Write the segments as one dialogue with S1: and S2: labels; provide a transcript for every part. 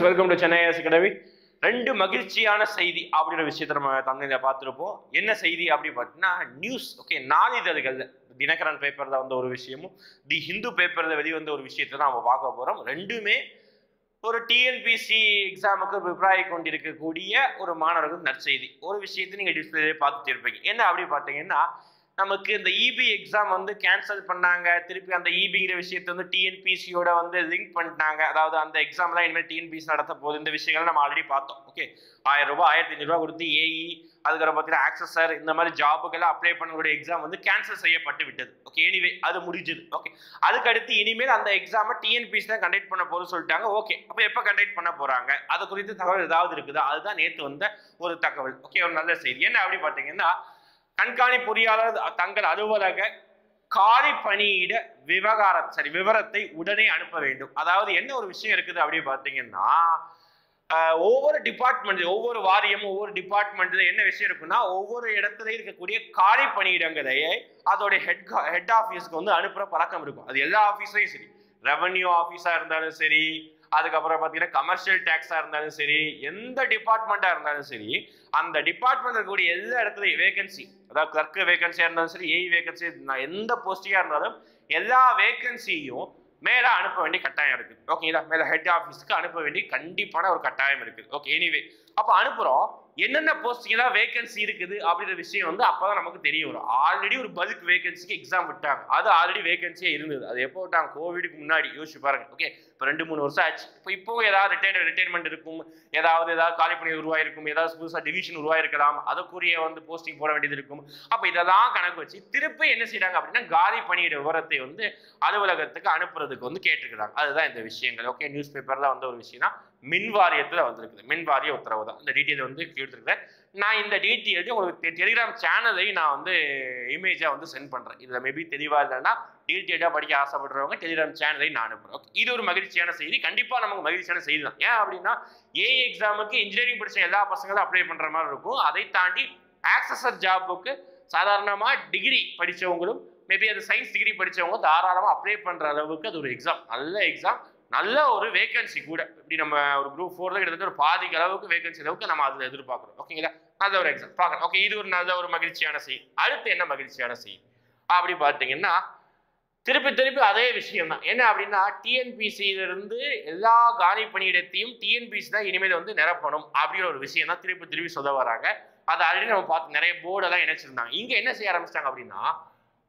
S1: Welcome to Chennai IAS academy. ரெண்டு மகிழ்ச்சியான செய்தி அப்படின்ற விஷயத்த நம்ம தமிழில் பார்த்துருப்போம். என்ன செய்தி அப்படி பார்த்தீங்கன்னா நியூஸ். ஓகே, நாளிதழ்கள் தினகரன் பேப்பர்ல வந்த ஒரு விஷயமும் தி ஹிந்து பேப்பர்ல வெளிவந்த ஒரு விஷயத்தை தான் நம்ம பார்க்க போறோம். ரெண்டுமே ஒரு டிஎன்பிசி எக்ஸாமுக்கு ப்ரிப்பேர் ஆகி கொண்டிருக்கக்கூடிய ஒரு மாணவர்கள் நற்செய்தி. ஒரு விஷயத்தை நீங்க டிஸ்பிளேலே பார்த்துட்டு இருப்பீங்க. என்ன அப்படி பார்த்தீங்கன்னா, நமக்கு இந்த இபி எக்ஸாம் வந்து கேன்சல் பண்ணாங்க. திருப்பி அந்த இபிங்கிற விஷயத்தை வந்து டிஎன்பிசியோட வந்து லிங்க் பண்ணிட்டாங்க. அதாவது அந்த எக்ஸாம்லாம் இனிமேல் டிஎன்பிசி நடத்த போகுது. இந்த விஷயங்கள் நம்ம ஆல்ரெடி பார்த்தோம். ஓகே, 1000 ரூபாய் 1500 ரூபாய் கொடுத்து ஏஇ, அதுக்கப்புறம் பார்த்தீங்கன்னா ஆக்சஸர், இந்த மாதிரி ஜாபுக்கெல்லாம் அப்ளை பண்ணக்கூடிய எக்ஸாம் வந்து கேன்சல் செய்யப்பட்டு விட்டது. ஓகே, எனிவே அது முடிஞ்சது. ஓகே, அதுக்கு அடுத்து இனிமேல் அந்த எக்ஸாமை டிஎன்பிசி தான் கண்டக்ட் பண்ண போகுது சொல்லிட்டாங்க. ஓகே, அப்போ எப்போ கண்டக்ட் பண்ண போறாங்க, அது குறித்து தகவல் ஏதாவது இருக்குதா? அதுதான் நேற்று வந்த ஒரு தகவல். ஓகே, ஒரு நல்ல செய்தி. என்ன அப்படி பார்த்தீங்கன்னா, கண்காணி பொறியாளர் தங்கள் அலுவலக காலி பணியிட விவரத்தை உடனே அனுப்ப வேண்டும். அதாவது என்ன ஒரு விஷயம் இருக்குது அப்படி பார்த்தீங்கன்னா, ஒவ்வொரு டிபார்ட்மெண்ட், ஒவ்வொரு வாரியம், ஒவ்வொரு டிபார்ட்மெண்ட்ல என்ன விஷயம் இருக்குன்னா, ஒவ்வொரு இடத்துல இருக்கக்கூடிய காலி பணியிடங்களை அதோட ஹெட் ஆஃபீஸ்க்கு வந்து அனுப்புற பழக்கம் இருக்கும். அது எல்லா ஆஃபீஸ்லையும் சரி, ரெவன்யூ ஆஃபீஸா இருந்தாலும் சரி, அதுக்கப்புறம் பார்த்தீங்கன்னா கமர்ஷியல் டேக்ஸா இருந்தாலும் சரி, எந்த டிபார்ட்மெண்ட்டா இருந்தாலும் சரி, அந்த டிபார்ட்மெண்ட் இருக்கக்கூடிய எல்லா இடத்துலையும் வேகன்சி, அதாவது கிளர்க் வேகன்சியா இருந்தாலும் சரி, ஏஇ வேகன்சி, எந்த போஸ்டிங்கா இருந்தாலும் எல்லா வேகன்சியும் மேல அனுப்ப வேண்டிய கட்டாயம் இருக்குது. ஓகேங்களா, மேல ஹெட் ஆஃபீஸ்க்கு அனுப்ப வேண்டிய கண்டிப்பான ஒரு கட்டாயம் இருக்குது. ஓகே, எனிவே அப்ப அனுப்புறோம். என்னென்ன போஸ்டிங் தான் வேகன்சி இருக்குது அப்படின்ற விஷயம் வந்து அப்பதான் நமக்கு தெரிய வரும். ஆல்ரெடி ஒரு பல்க் வேகன்சிக்கு எக்ஸாம் விட்டாங்க. அது ஆல்ரெடி வேகன்சியே இருந்தது. அது எப்போ விட்டாங்க? கோவிடுக்கு முன்னாடி. யோசிச்சு பாருங்க. ஓகே, இப்போ 2-3 வருஷம் ஆச்சு. இப்போ ஏதாவது ரிட்டையர்மெண்ட் இருக்கும், ஏதாவது காலி பணி உருவாயிருக்கும், ஏதாவது புதுசாக டிவிஷன் உருவாயிருக்கலாம், அதுக்குரிய வந்து போஸ்டிங் போட வேண்டியது இருக்கும். அப்போ இதெல்லாம் கணக்கு வச்சு திருப்பி என்ன செய்யறாங்க அப்படின்னா, காலி பணியிட விவரத்தை வந்து அலுவலகத்துக்கு அனுப்புறதுக்கு வந்து கேட்டுக்கிறாங்க. அதுதான் இந்த விஷயங்கள். ஓகே, நியூஸ் பேப்பர்ல வந்த ஒரு விஷயம் தான். மின் வாரியத்துல வந்திருக்குது. மின் வாரிய உத்தரவு தான். இந்த டீட்டெயில் வந்து கேட்டுருக்கேன். நான் இந்த டீட்டெயில் உங்களுக்கு டெலிகிராம் சேனலை நான் வந்து இமேஜா வந்து சென்ட் பண்றேன். இதுல மேபி தெளிவா இல்லைன்னா டீட்டெயிலா படிக்க ஆசைப்படுறவங்க டெலிகிராம் சேனலை நான் அனுப்புறேன். இது ஒரு மகிழ்ச்சியான செய்தி. கண்டிப்பா நமக்கு மகிழ்ச்சியான செய்தி தான். ஏன் அப்படின்னா, ஏஇ எக்ஸாமுக்கு இன்ஜினியரிங் படிச்ச எல்லா பசங்களும் அப்ளை பண்ற மாதிரி இருக்கும். அதை தாண்டி ஆக்சஸர் ஜாபுக்கு சாதாரணமா டிகிரி படிச்சவங்களும், மேபி அது சயின்ஸ் டிகிரி படிச்சவங்க தாராளமா அப்ளை பண்ற அளவுக்கு அது ஒரு எக்ஸாம். நல்ல எக்ஸாம், நல்ல ஒரு வேகன்சி கூட. இப்படி நம்ம ஒரு குரூப் 4 கிட்டத்தட்ட ஒரு பாதிக்கு அளவுக்கு வேகன்சி அளவுக்கு நம்ம அதுல எதிர்பார்க்கிறோம். ஓகேங்களா, நல்ல ஒரு எக்ஸாம் பார்க்கலாம். ஓகே, இது ஒரு நல்ல ஒரு மகிழ்ச்சியான செய்தி. அடுத்து என்ன மகிழ்ச்சியான செய்தி அப்படி பார்த்தீங்கன்னா, திருப்பி அதே விஷயம் தான். என்ன அப்படின்னா, டிஎன்பிசியிலிருந்து எல்லா காலி பணியிடத்தையும் டிஎன்பிசி தான் இனிமேல் வந்து நிரப்பணும் அப்படிங்கிற ஒரு விஷயம் தான் திருப்பி சொல்ல வராங்க. அதை ஆல்ரெடி நம்ம பார்த்து நிறைய போர்டெல்லாம் இணைச்சிருந்தாங்க. இங்க என்ன செய்ய ஆரம்பிச்சிட்டாங்க அப்படின்னா,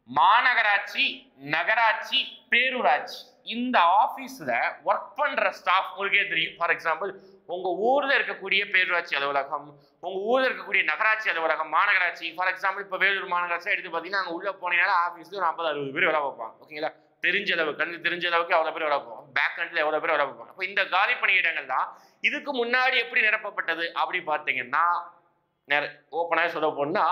S1: மாநகராட்சி, நகராட்சி, பேரூராட்சி இந்த ஆபீஸ்ல ஒர்க் பண்ற ஸ்டாஃப் உங்களுக்கே தெரியும். ஃபார் எக்ஸாம்பிள், உங்க ஊர்ல இருக்கக்கூடிய பேரூராட்சி அலுவலகம், உங்க ஊர்ல இருக்கக்கூடிய நகராட்சி அலுவலகம், மாநகராட்சி, ஃபார் எக்ஸாம்பிள் இப்போ வேலூர் மாநகராட்சி எடுத்து பார்த்தீங்கன்னா, அங்கே உள்ள போனீங்கன்னா ஆஃபீஸ்ல ஒரு 50-60 பேர் வேலை பார்ப்பாங்க. ஓகேங்களா, தெரிஞ்ச அளவுக்கு அவ்வளோ பேர் வேலை பார்ப்பாங்க. பேக் ஹண்ட்ல எவ்வளோ பேர் வேலை பார்ப்பாங்க. இப்போ இந்த காலி பணியிடங்கள் தான் இதுக்கு முன்னாடி எப்படி நிரப்பப்பட்டது அப்படி பார்த்தீங்கன்னா, ஓப்பனாக சொல்ல போனா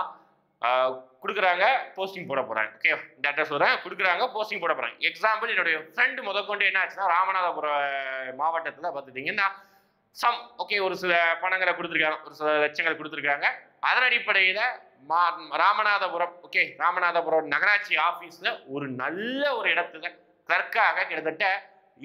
S1: கொடுக்குறாங்க, போஸ்டிங் போட போறாங்க. ஓகே, டேட்டா சொல்றேன், கொடுக்குறாங்க, போஸ்டிங் போட போறாங்க. எக்ஸாம்பிள், என்னுடைய ஃப்ரெண்டு முதற்கொண்டு என்ன ஆச்சுன்னா, ராமநாதபுரம் மாவட்டத்தில் பார்த்துட்டீங்கன்னா ஓகே ஒரு சில பணங்களை கொடுத்துருக்காங்க, ஒரு சில லட்சங்கள் கொடுத்துருக்காங்க. அதன் அடிப்படையில் ராமநாதபுரம் நகராட்சி ஆஃபீஸில் ஒரு நல்ல ஒரு இடத்துல கிளர்க்காக கிட்டத்தட்ட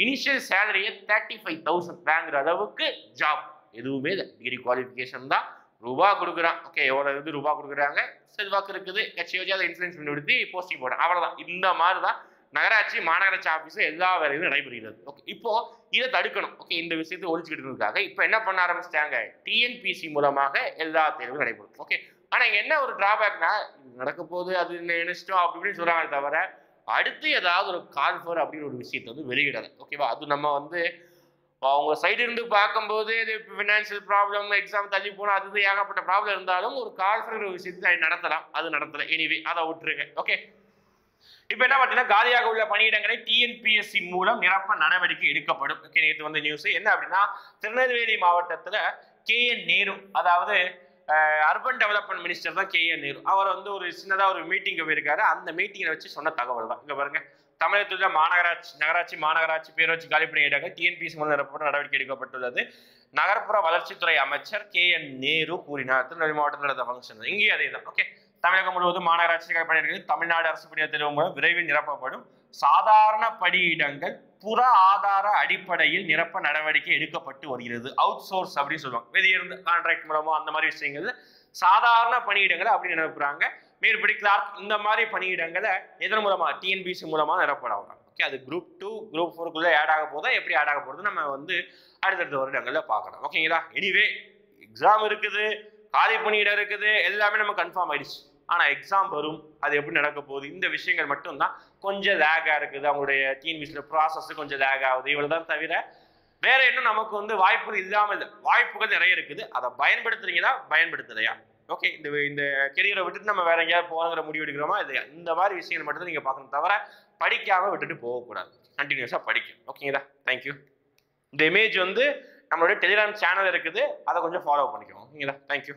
S1: இனிஷியல் சேலரியை 35,000 வாங்குற அளவுக்கு ஜாப். எதுவுமே இல்லை, டிகிரி குவாலிஃபிகேஷன் தான். ரூபா கொடுக்குறான். ஓகே, எவ்வளவு ரூபா கொடுக்குறாங்க, செல்வாக்கு இருக்குது, கட்சி வச்சு அதை இன்ஃபுளுன்ஸ் பண்ணி போஸ்டிங் போடுறேன், அவ்வளவுதான். இந்த மாதிரி தான் நகராட்சி, மாநகராட்சி ஆஃபீஸில் எல்லா வேலையும் நடைபெறுகிறது. ஓகே, இப்போ இதை தடுக்கணும். ஓகே, இந்த விஷயத்தை ஒழிச்சுக்கிட்டு இருக்காங்க. இப்போ என்ன பண்ண ஆரம்பிச்சிட்டாங்க, டிஎன்பிசி மூலமாக எல்லா தேர்வும் நடைபெறும். ஓகே, ஆனா இங்க என்ன ஒரு டிராபேக்னா, நடக்க போது அது நினைச்சிட்டோம் அப்படின்னு சொல்றாங்க தவிர, அடுத்து ஏதாவது ஒரு கால்ஃபர் அப்படின்னு ஒரு விஷயத்தை வந்து வெளியிடலை. ஓகேவா, அது நம்ம வந்து அவங்க சைடு இருந்து பார்க்கும்போது இது ஃபினான்ஷியல் ப்ராப்ளம், எக்ஸாம் தள்ளி போனால் அது ஏகப்பட்ட ப்ராப்ளம் இருந்தாலும் ஒரு கால்ஃபர் ஒரு விஷயத்தை நடத்தலாம். அது நடத்தலை. எனிவே அதை விட்டுருங்க. ஓகே, இப்போ என்ன பார்த்தீங்கன்னா, காலியாக உள்ள பணியிடங்களை டிஎன்பிஎஸ்சி மூலம் நிரப்ப நடவடிக்கை எடுக்கப்படும். ஓகே, நேற்று வந்து நியூஸ் என்ன அப்படின்னா, திருநெல்வேலி மாவட்டத்தில் KN நேரு, அதாவது அர்பன் டெவலப்மெண்ட் மினிஸ்டர் தான் KN நேரு, அவர் வந்து ஒரு சின்னதாக ஒரு மீட்டிங் போயிருக்காரு. அந்த மீட்டிங்கை வச்சு சொன்ன தகவல் தான். இங்கே பாருங்க, தமிழகத்தில் நகராட்சி, மாநகராட்சி, பேரூராட்சி காலி பணியிடங்கள் டிஎன்பிஎஸ்சி மூலம் நிரப்பப்பட நடவடிக்கை எடுக்கப்பட்டுள்ளது. நகர்ப்புற வளர்ச்சித்துறை அமைச்சர் KN நேரு கூறினார். திருநெல்வேலி மாவட்டத்தில் நடந்த ஃபங்க்ஷன் இங்கேயும் அதே தான். ஓகே, தமிழகம் முழுவதும் மாநகராட்சிகள் பணியிடங்கள் தமிழ்நாடு அரசு பணியாளர் தேர்வு மூலம் விரைவில் நிரப்பப்படும். சாதாரண பணியிடங்கள் புற ஆதார அடிப்படையில் நிரப்ப நடவடிக்கை எடுக்கப்பட்டு வருகிறது. அவுட் சோர்ஸ் அப்படின்னு சொல்லுவாங்க. வெளியிருந்து கான்ட்ராக்ட் மூலமோ அந்த மாதிரி விஷயங்கள் சாதாரண பணியிடங்களை அப்படி நிரப்புறாங்க. மேற்படி கிளார்க் இந்த மாதிரி பணியிடங்களை எதன் மூலமா டிஎன்பிசி மூலமா நிரப்பலாம். ஓகே, அது குரூப் 2 குரூப் 4க்குள்ள ஆட் ஆக போதா, எப்படி ஆட் ஆக போறது நம்ம வந்து அடுத்தடுத்த வருடங்கள்ல பார்க்கலாம். ஓகேங்களா? எனிவே எக்ஸாம் இருக்குது, காலி பணியிடம் இருக்குது, எல்லாமே நம்ம கன்ஃபார்ம் ஆயிடுச்சு. ஆனா எக்ஸாம் வரும், அது எப்படி நடக்க போகுது, இந்த விஷயங்கள் மட்டும்தான் கொஞ்சம் லேகா இருக்குது. அவங்களுடைய டிஎன்பிசியில் ப்ராசஸ் கொஞ்சம் லேக் ஆகுது. இவ்வளவுதான் தவிர வேற இன்னும் நமக்கு வந்து வாய்ப்புகள் இல்லாமல் இல்லை. வாய்ப்புகள் நிறைய இருக்குது. அதை பயன்படுத்துறீங்களா, பயன்படுத்துறையா? ஓகே, இந்த கெரியரை விட்டுட்டு நம்ம வேற எங்கேயாவது போகிற முடிவு எடுக்கிறோமா, இது இந்த மாதிரி விஷயங்கள் மட்டும் தான் நீங்க பார்க்கணும். தவிர படிக்காம விட்டுட்டு போகக்கூடாது. கண்டினியூஸா படிக்கும். ஓகேங்களா? தேங்க்யூ. இந்த இமேஜ் வந்து நம்மளுடைய டெலிகிராம் சேனல் இருக்குது, அதை கொஞ்சம் ஃபாலோ பண்ணிக்கோங்க. ஓகேங்களா? தேங்க்யூ.